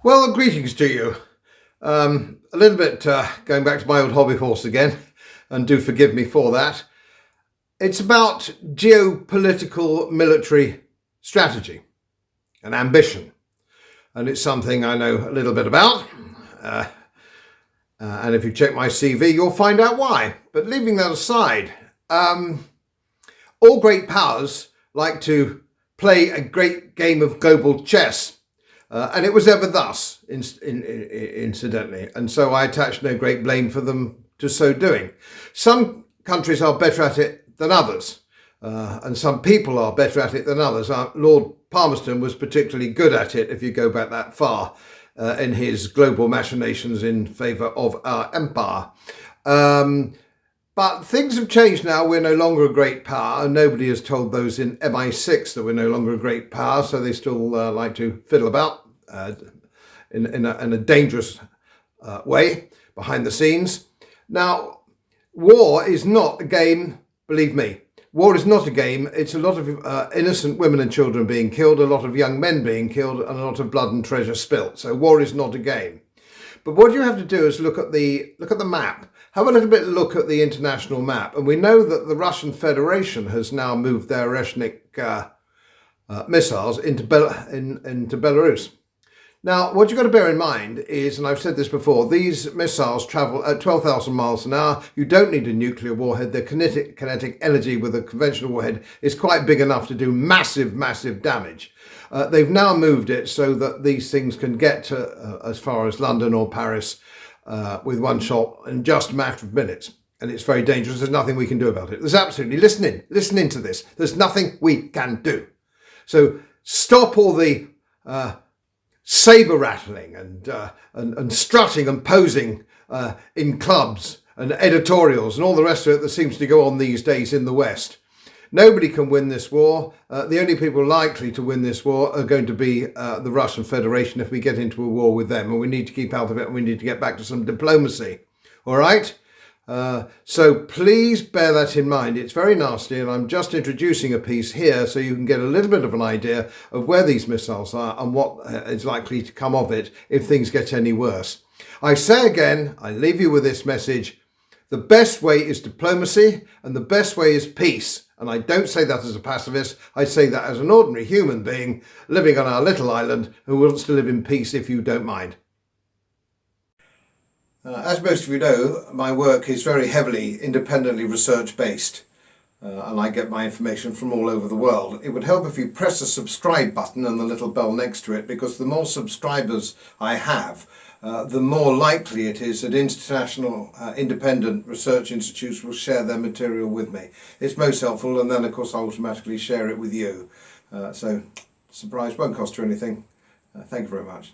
Well, greetings to you. A little bit going back to my old hobby horse again, and do forgive me for that. It's about geopolitical military strategy and ambition. And it's something I know a little bit about. And if you check my CV, you'll find out why. But leaving that aside, all great powers like to play a great game of global chess. And it was ever thus, incidentally. And so I attach no great blame for them to so doing. Some countries are better at it than others. And some people are better at it than others. Lord Palmerston was particularly good at it, if you go back that far, in his global machinations in favour of our empire. But things have changed now. We're no longer a great power, and nobody has told those in MI6 that we're no longer a great power, so they still like to fiddle about in a dangerous way behind the scenes. Now, war is not a game, believe me. War is not a game. It's a lot of innocent women and children being killed, a lot of young men being killed, and a lot of blood and treasure spilt. So war is not a game. But what you have to do is look at the map. Have a little bit look at the international map. And we know that the Russian Federation has now moved their Oreshnik missiles into Belarus. Now, what you've got to bear in mind is, and I've said this before, these missiles travel at 12,000 miles an hour. You don't need a nuclear warhead. The kinetic energy with a conventional warhead is quite big enough to do massive, massive damage. They've now moved it so that these things can get to as far as London or Paris with one shot in just a matter of minutes. And it's very dangerous. There's nothing we can do about it. There's absolutely, listen in to this. There's nothing we can do. So stop all the saber rattling and strutting and posing in clubs and editorials and all the rest of it that seems to go on these days in the West. Nobody can win this war. The only people likely to win this war are going to be the Russian Federation if we get into a war with them, and we need to keep out of it, and we need to get back to some diplomacy. All right? So please bear that in mind. It's very nasty, and I'm just introducing a piece here so you can get a little bit of an idea of where these missiles are and what is likely to come of it if things get any worse. I say again, I leave you with this message: the best way is diplomacy, and the best way is peace. And I don't say that as a pacifist. I say that as an ordinary human being living on our little island who wants to live in peace, if you don't mind. As most of you know, my work is very heavily independently research based, and I get my information from all over the world. It would help if you press the subscribe button and the little bell next to it, because the more subscribers I have, the more likely it is that international independent research institutes will share their material with me. It's most helpful, and then of course I automatically share it with you. So surprise, won't cost you anything. Thank you very much.